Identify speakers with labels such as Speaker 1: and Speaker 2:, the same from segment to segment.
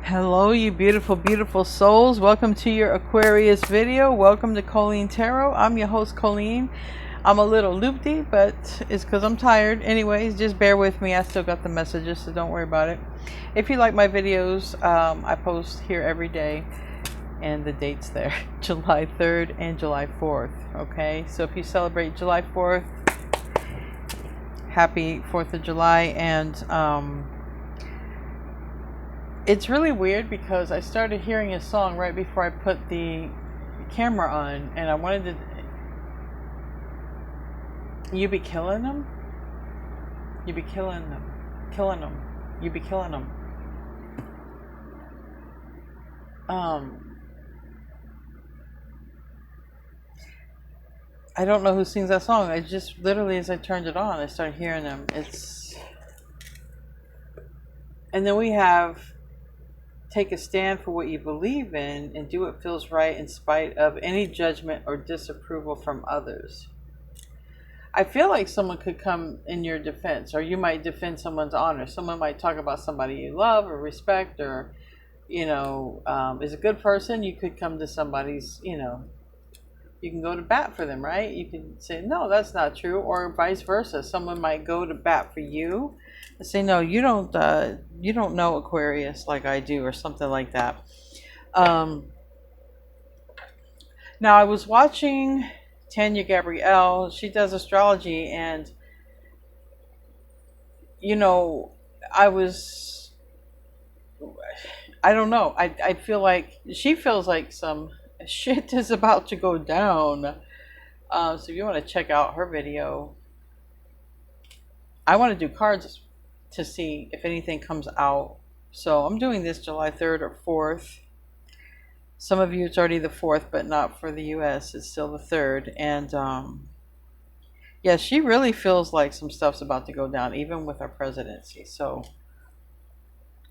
Speaker 1: Hello, you beautiful, beautiful souls. Welcome to your Aquarius video. Welcome to Colleen Tarot. I'm your host, Colleen. I'm a little loopy, but it's because I'm tired. Anyways, just bear with me. I still got the messages, so don't worry about it. If you like my videos, I post here every day, and the dates there, July 3rd and July 4th. Okay, so if you celebrate July 4th, happy 4th of July. And it's really weird because I started hearing a song right before I put the camera on, and I wanted to. You be killing them? You be killing them. Killing them. You be killing them. I don't know who sings that song. I just literally, as I turned it on, I started hearing them. And then we have take a stand for what you believe in and do what feels right in spite of any judgment or disapproval from others. I feel like someone could come in your defense, or you might defend someone's honor. Someone might talk about somebody you love or respect, or, is a good person. You could come to somebody's, you can go to bat for them, right? You can say, no, that's not true, or vice versa. Someone might go to bat for you and say, no, you don't know Aquarius like I do, or something like that. Now, I was watching Tanya Gabrielle. She does astrology, and I don't know. I feel like she feels like some shit is about to go down. So if you want to check out her video, I want to do cards to see if anything comes out. So I'm doing this July 3rd or 4th. Some of you, it's already the 4th, but not for the US. It's still the 3rd. And yeah, she really feels like some stuff's about to go down, even with our presidency. So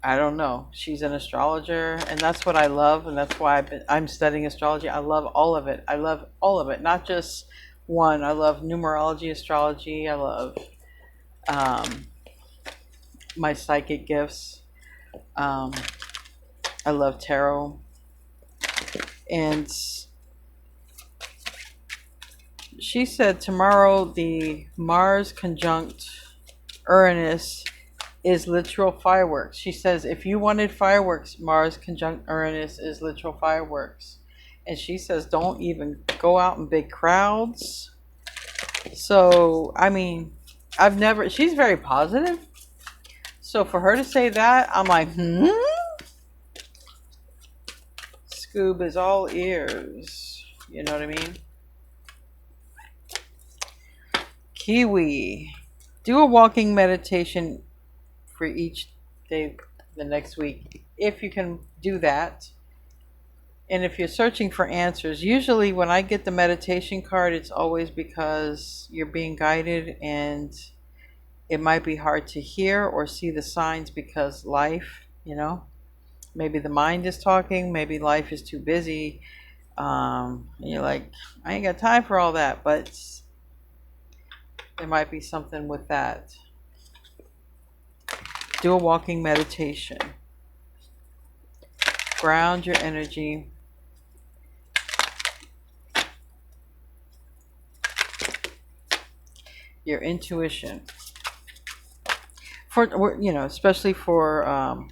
Speaker 1: I don't know. She's an astrologer, and that's what I love, and that's why I'm studying astrology. I love all of it. I love all of it, not just one. I love numerology, astrology. I love my psychic gifts. I love tarot. And she said tomorrow the Mars conjunct Uranus is literal fireworks. She says if you wanted fireworks, Mars conjunct Uranus is literal fireworks. And she says don't even go out in big crowds. So, I mean, she's very positive. So for her to say that, I'm like, Scoob is all ears. You know what I mean? Kiwi. Do a walking meditation for each day the next week, if you can do that. And if you're searching for answers, usually when I get the meditation card, it's always because you're being guided, and it might be hard to hear or see the signs because life, maybe the mind is talking, maybe life is too busy. And you're like, I ain't got time for all that, but there might be something with that. Do a walking meditation. Ground your energy. Your intuition. Especially for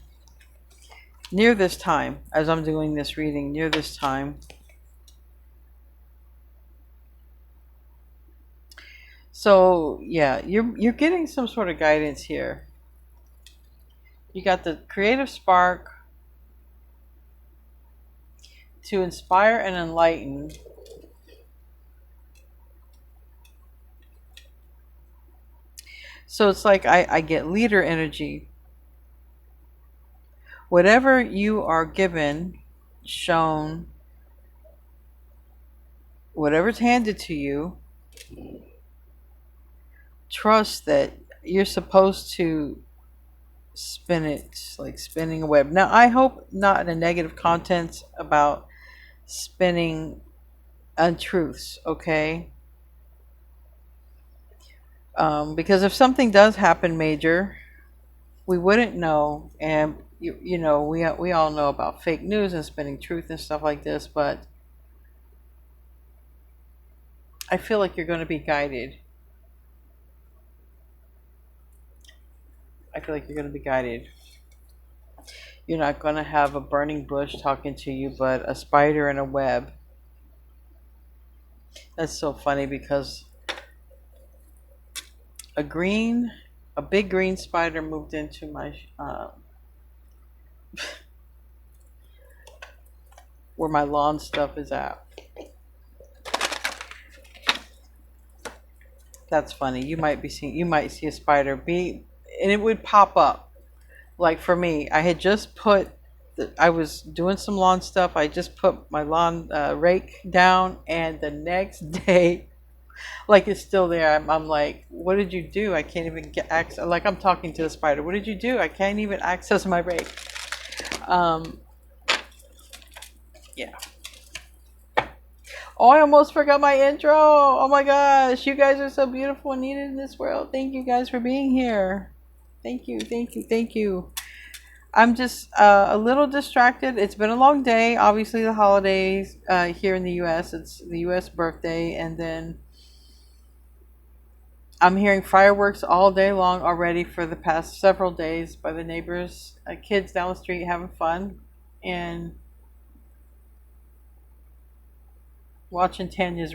Speaker 1: near this time, as I'm doing this reading, near this time. So yeah, you're getting some sort of guidance here. You got the creative spark to inspire and enlighten. So it's like I get leader energy. Whatever you are given, shown, whatever's handed to you, trust that you're supposed to spin it like spinning a web. Now, I hope not in a negative content about spinning untruths, okay? Because if something does happen major, we wouldn't know, and you know, we all know about fake news and spinning truth and stuff like this, but I feel like you're going to be guided. I feel like you're going to be guided. You're not going to have a burning bush talking to you, but a spider in a web. That's so funny because a big green spider moved into my where my lawn stuff is at. That's funny. You might see a spider and it would pop up. Like for me, I was doing some lawn stuff. I just put my lawn rake down, and the next day, like it's still there. I'm like, what did you do? I can't even get access. Like I'm talking to the spider. What did you do? I can't even access my rake. Yeah. Oh, I almost forgot my intro. Oh my gosh, you guys are so beautiful and needed in this world. Thank you guys for being here. Thank you, thank you, thank you. I'm just a little distracted. It's been a long day. Obviously, the holidays here in the U.S. It's the U.S. birthday, and then I'm hearing fireworks all day long already for the past several days by the neighbors, kids down the street having fun, and watching Tanya's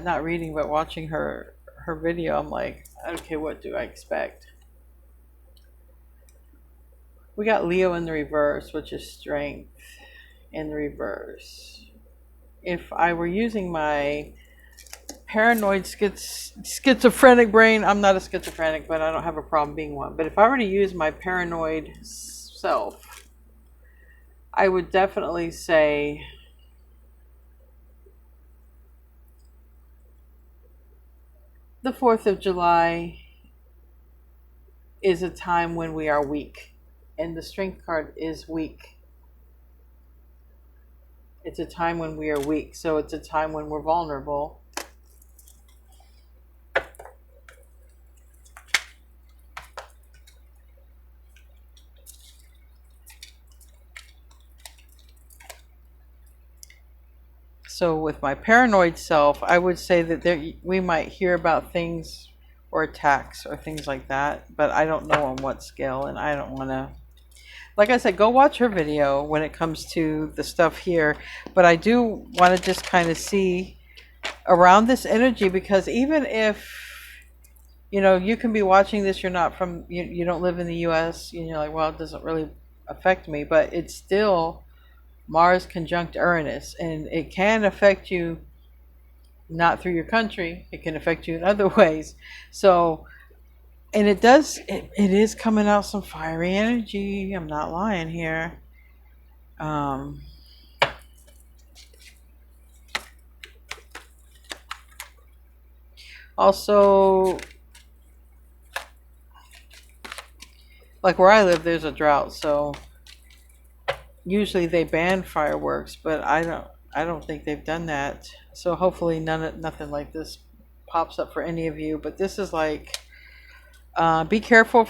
Speaker 1: not reading, but watching her video. I'm like, okay, what do I expect? We got Leo in the reverse, which is strength in the reverse. If I were using my paranoid schizophrenic brain, I'm not a schizophrenic, but I don't have a problem being one. But if I were to use my paranoid self, I would definitely say the 4th of July is a time when we are weak. And the strength card is weak. It's a time when we are weak. So it's a time when we're vulnerable. So with my paranoid self, I would say that we might hear about things or attacks or things like that, but I don't know on what scale, and I don't want to. Like I said, go watch her video when it comes to the stuff here, but I do want to just kind of see around this energy, because even if, you know, you can be watching this, you're not from, you don't live in the US, and you're like, well, it doesn't really affect me, but it's still Mars conjunct Uranus, and it can affect you not through your country, it can affect you in other ways. So, and it is coming out some fiery energy. I'm not lying here. Also, like where I live, there's a drought, so usually they ban fireworks, but I don't think they've done that. So hopefully nothing like this pops up for any of you. But this is like, be careful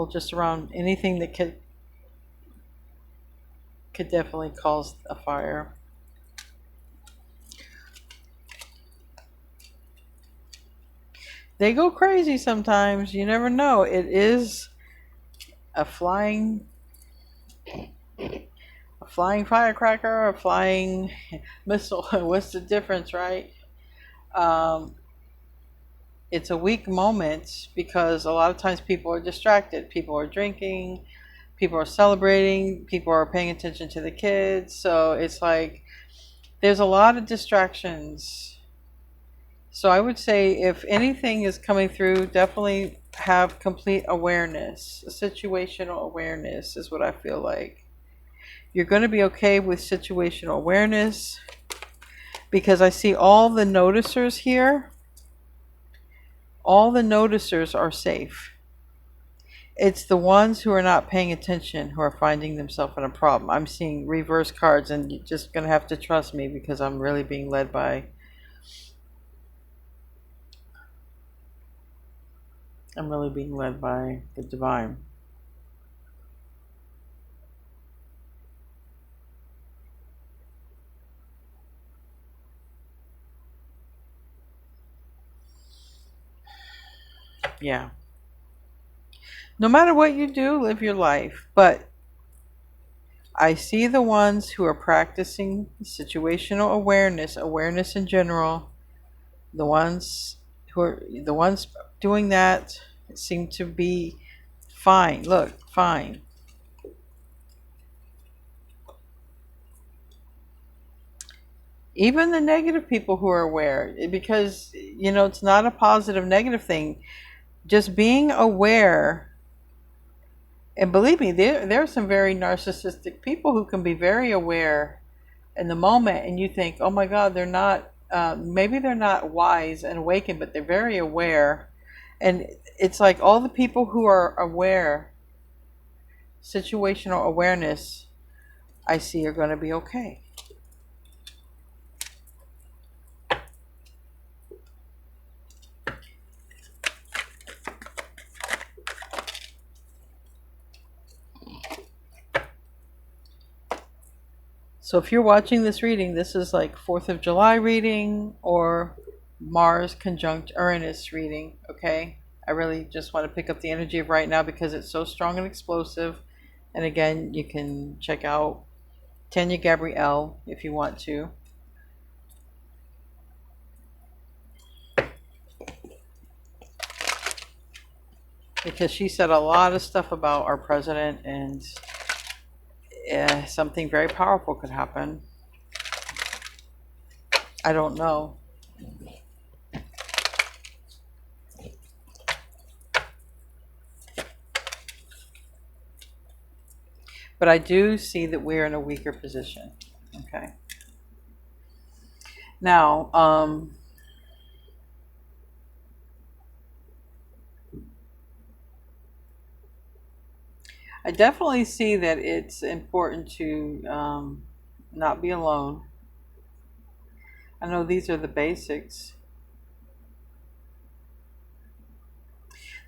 Speaker 1: just around anything that could definitely cause a fire. They go crazy sometimes. You never know. It is a flying firecracker, a flying missile. What's the difference, right? It's a weak moment because a lot of times people are distracted. People are drinking, people are celebrating, people are paying attention to the kids. So it's like there's a lot of distractions. So I would say if anything is coming through, definitely have complete awareness. Situational awareness is what I feel like. You're going to be okay with situational awareness because I see all the noticers here. All the noticers are safe. It's the ones who are not paying attention who are finding themselves in a problem. I'm seeing reverse cards, and you're just going to have to trust me because I'm really being led by the divine. Yeah. No matter what you do, live your life. But I see the ones who are practicing situational awareness, awareness in general, the ones the ones doing that seem to be fine. Look, fine. Even the negative people who are aware, because it's not a positive negative thing. Just being aware. And believe me, there are some very narcissistic people who can be very aware in the moment, and you think, oh my God, they're not, maybe they're not wise and awakened, but they're very aware. And it's like all the people who are aware, situational awareness, I see are going to be okay. So if you're watching this reading, this is like 4th of July reading or Mars conjunct Uranus reading, okay? I really just want to pick up the energy of right now because it's so strong and explosive. And again, you can check out Tanya Gabrielle if you want to. Because she said a lot of stuff about our president, and something very powerful could happen. I don't know. But I do see that we're in a weaker position. Okay. Now, I definitely see that it's important to not be alone. I know these are the basics.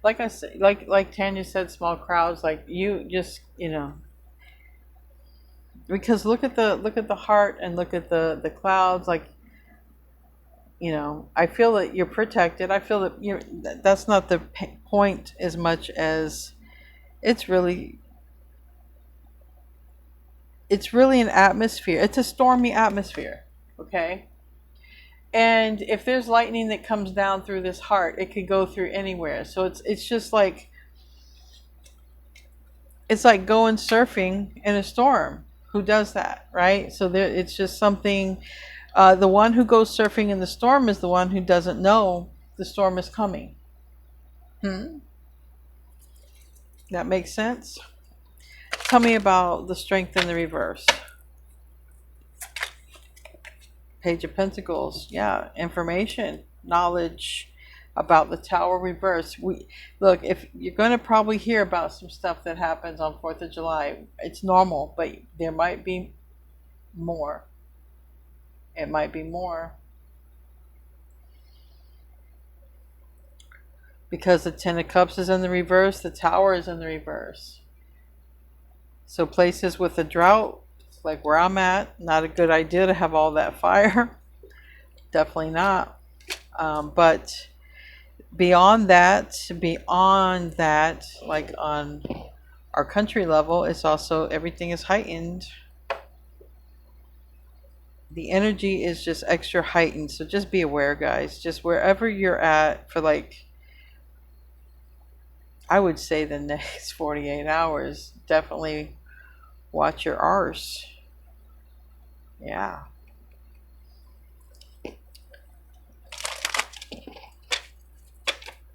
Speaker 1: Like I said, like Tanya said, small crowds. Like you just because look at the heart and look at the clouds. Like I feel that you're protected. I feel that that's not the point as much as it's really an atmosphere. It's a stormy atmosphere, okay? And if there's lightning that comes down through this heart, it could go through anywhere. So it's just like going surfing in a storm. Who does that, right? So it's just something. The one who goes surfing in the storm is the one who doesn't know the storm is coming. That makes sense? Tell me about the strength in the reverse. Page of Pentacles. Yeah, information, knowledge about the Tower reverse. Look, if you're going to probably hear about some stuff that happens on 4th of July, it's normal, but there might be more. It might be more. Because the 10 of Cups is in the reverse, the Tower is in the reverse. So places with a drought, like where I'm at, not a good idea to have all that fire. Definitely not. But beyond that, like on our country level, it's also everything is heightened. The energy is just extra heightened. So just be aware, guys. Just wherever you're at for I would say the next 48 hours, definitely watch your arse. Yeah.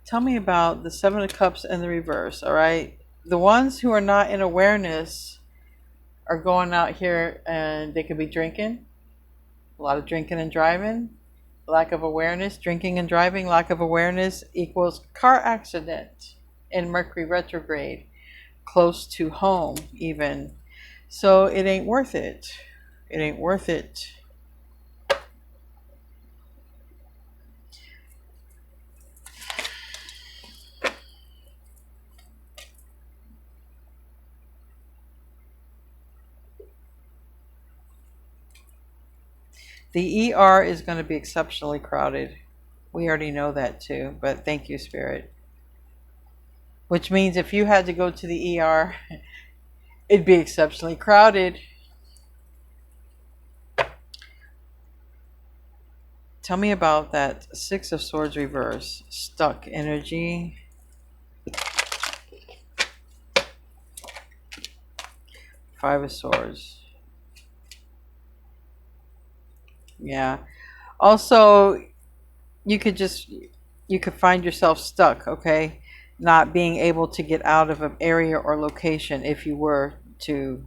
Speaker 1: Tell me about the 7 of Cups and the reverse, all right? The ones who are not in awareness are going out here and they could be drinking. A lot of drinking and driving. Lack of awareness. Drinking and driving, lack of awareness equals car accident in Mercury retrograde. Close to home, even. So it ain't worth it. It ain't worth it. The ER is going to be exceptionally crowded. We already know that too, but thank you, Spirit. which means if you had to go to the ER, it'd be exceptionally crowded. Tell me about that Six of Swords reverse. Stuck energy. Five of Swords. Yeah. Also, you could find yourself stuck, okay? Not being able to get out of an area or location if you were to,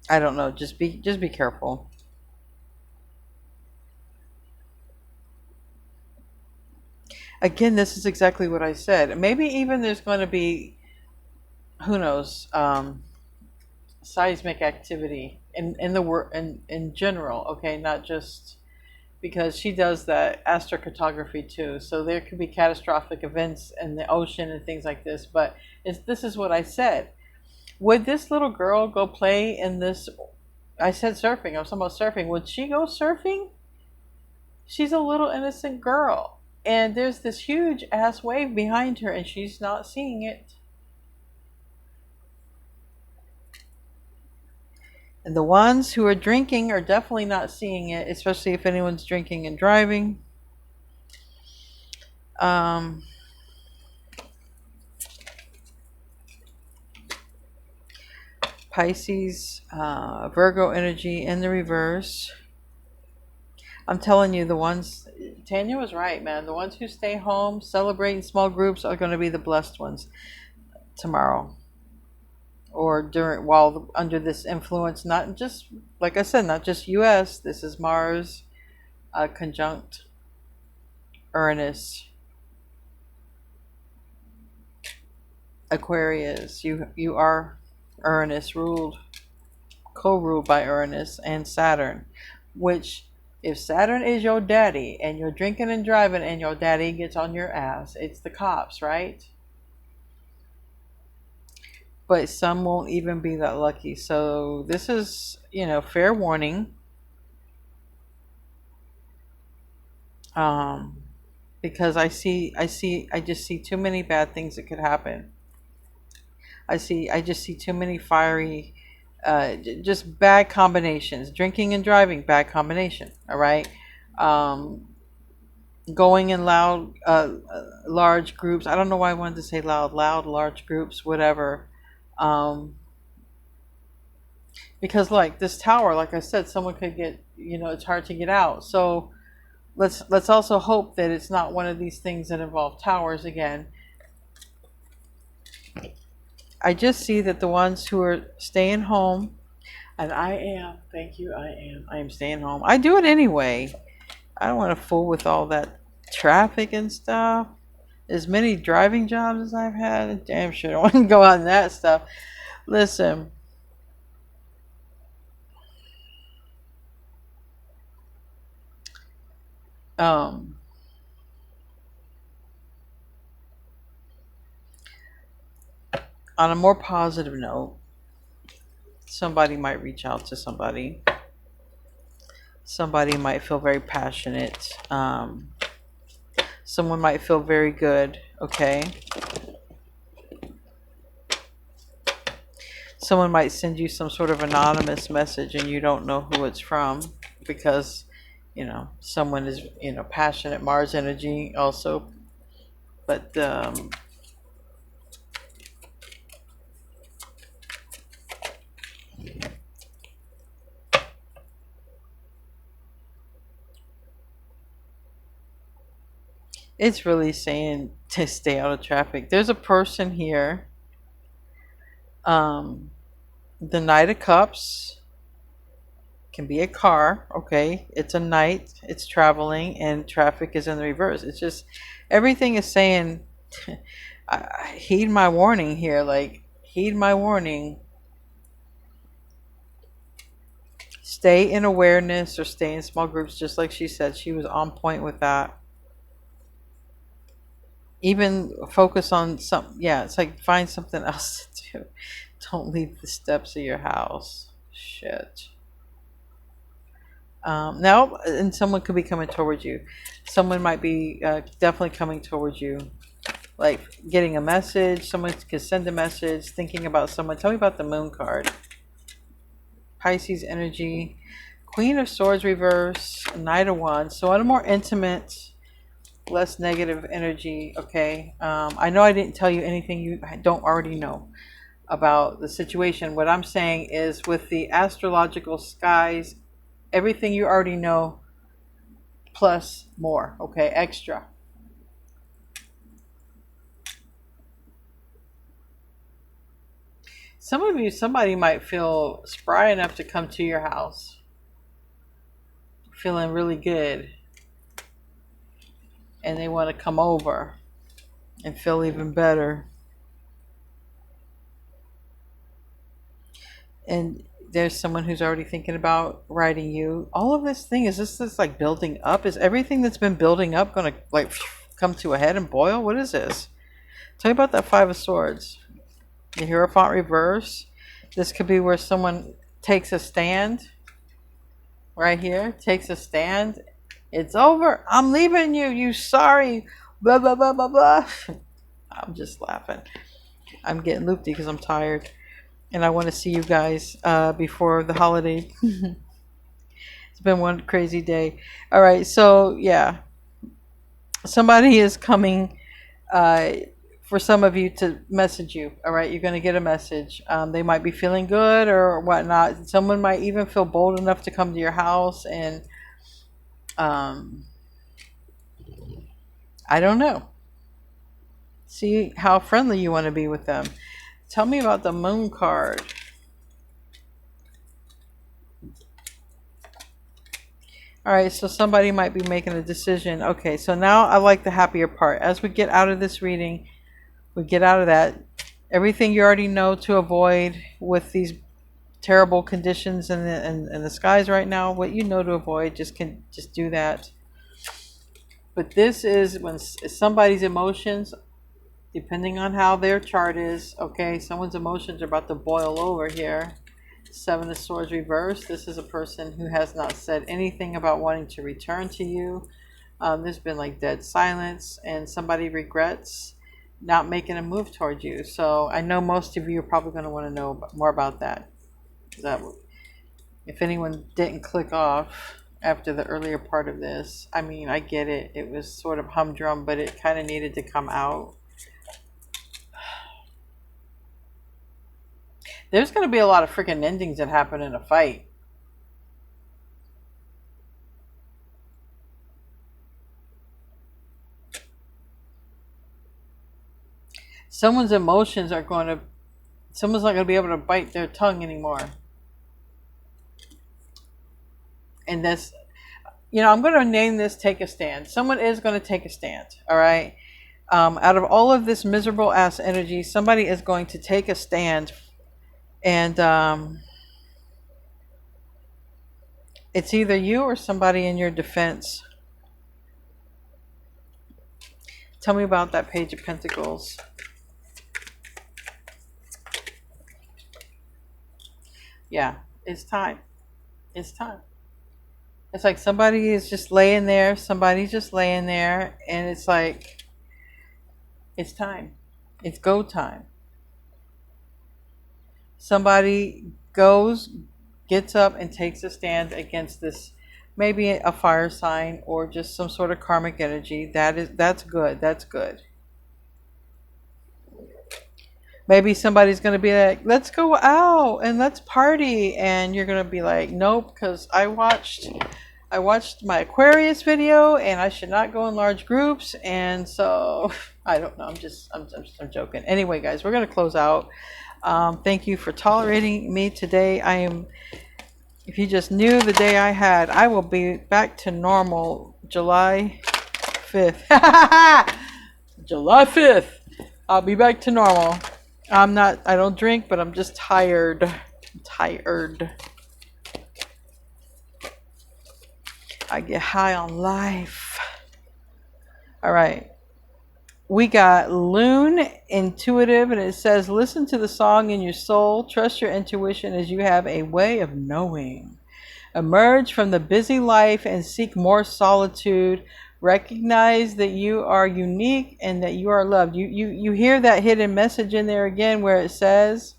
Speaker 1: I don't know, just be careful. Again, this is exactly what I said. Maybe even there's going to be, who knows, seismic activity in the world in general, okay, not just because she does that astrocartography too. So there could be catastrophic events in the ocean and things like this. But this is what I said. Would this little girl go play in this? I said surfing. I was talking about surfing. Would she go surfing? She's a little innocent girl. And there's this huge ass wave behind her and she's not seeing it. And the ones who are drinking are definitely not seeing it, especially if anyone's drinking and driving. Pisces, Virgo energy in the reverse. I'm telling you, the ones, Tanya was right, man. The ones who stay home, celebrate in small groups are going to be the blessed ones tomorrow. Or while under this influence, not just, like I said, not just US, this is Mars conjunct Uranus. Aquarius, you are Uranus ruled, co-ruled by Uranus and Saturn, which if Saturn is your daddy and you're drinking and driving and your daddy gets on your ass, it's the cops, right? But some won't even be that lucky. So this is, fair warning. Because I just see too many bad things that could happen. I just see too many fiery, just bad combinations. Drinking and driving, bad combination. All right. Going in loud, large groups. I don't know why I wanted to say loud, large groups, whatever. Because like this tower, like I said, someone could get, it's hard to get out. So let's also hope that it's not one of these things that involve towers again. I just see that the ones who are staying home, and I am, thank you, I am staying home. I do it anyway. I don't want to fool with all that traffic and stuff. As many driving jobs as I've had, damn sure I don't want to go on that stuff. Listen. On a more positive note, somebody might reach out to somebody. Somebody might feel very passionate. Someone might feel very good, okay? Someone might send you some sort of anonymous message and you don't know who it's from because, someone is, passionate. Mars energy also. But, it's really saying to stay out of traffic. There's a person here. The Knight of Cups can be a car, okay? It's a knight, it's traveling, and traffic is in the reverse. It's just, everything is saying, heed my warning here. Like, heed my warning. Stay in awareness or stay in small groups, just like she said. She was on point with that. Even focus on it's like find something else to do. Don't leave the steps of your house. Shit. Now, and someone could be coming towards you. Someone might be definitely coming towards you, like getting a message. Someone could send a message, thinking about someone. Tell me about the Moon card. Pisces energy, Queen of Swords reverse, Knight of Wands. So on a more intimate, less negative energy. Okay, I know I didn't tell you anything you don't already know about the situation. What I'm saying is, with the astrological skies, everything you already know plus more. Okay, extra. Some of you, somebody might feel spry enough to come to your house feeling really good, and they want to come over and feel even better. And there's someone who's already thinking about writing you. All of this thing, is this like building up? Is everything that's been building up going to like come to a head and boil? What is this? Tell me about that Five of Swords. The Hierophant reverse. This could be where someone takes a stand. Right here, takes a stand. It's over. I'm leaving you. You sorry. Blah, blah, blah, blah, blah. I'm just laughing. I'm getting loopy because I'm tired. And I want to see you guys before the holiday. It's been one crazy day. All right, so yeah. Somebody is coming for some of you to message you. All right, you're going to get a message. They might be feeling good or whatnot. Someone might even feel bold enough to come to your house, and I don't know. See how friendly you want to be with them. Tell me about the Moon card. All right, so somebody might be making a decision. Okay, so now I like the happier part. As we get out of this reading, we get out of that. Everything you already know to avoid with these terrible conditions in the skies right now. What you know to avoid, just do that. But this is when somebody's emotions, depending on how their chart is, okay, someone's emotions are about to boil over here. Seven of Swords reverse. This is a person who has not said anything about wanting to return to you. There's been like dead silence, and somebody regrets not making a move towards you. So I know most of you are probably going to want to know more about that. If anyone didn't click off after the earlier part of this, I mean, I get it. It was sort of humdrum, but it kind of needed to come out. There's going to be a lot of freaking endings that happen in a fight. Someone's emotions are going to... Someone's not going to be able to bite their tongue anymore. And this... You know, I'm going to name this Take a Stand. Someone is going to take a stand, all right? Out of all of this miserable ass energy, somebody is going to take a stand. And it's either you or somebody in your defense. Tell me about that Page of Pentacles. Yeah, it's time. It's time. It's like somebody is just laying there. Somebody's just laying there. And it's like, it's time. It's go time. Somebody goes, gets up, and takes a stand against this, maybe a fire sign or just some sort of karmic energy. That's good. That's good. Maybe somebody's going to be like, let's go out and let's party. And you're going to be like, nope, because I watched my Aquarius video and I should not go in large groups. And so I don't know. I'm joking. Anyway, guys, we're going to close out. Thank you for tolerating me today. If you just knew the day I had, I will be back to normal July 5th. July 5th. I'll be back to normal. I don't drink, but I'm just tired. I'm tired. I get high on life. All right. We got Loon Intuitive, and it says, listen to the song in your soul. Trust your intuition as you have a way of knowing. Emerge from the busy life and seek more solitude. Recognize that you are unique and that you are loved. You hear that hidden message in there again where it says,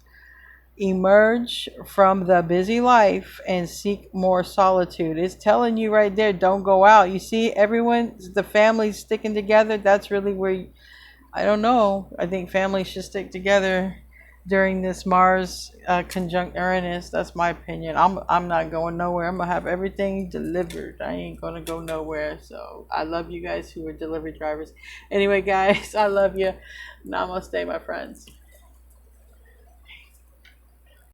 Speaker 1: emerge from the busy life and seek more solitude. It's telling you right there, don't go out. You see, everyone, the family's sticking together. That's really where, I don't know. I think families should stick together during this Mars conjunct Uranus. That's my opinion. I'm not going nowhere. I'm gonna have everything delivered. I ain't gonna go nowhere. So I love you guys who are delivery drivers. Anyway, guys, I love you. Namaste, my friends.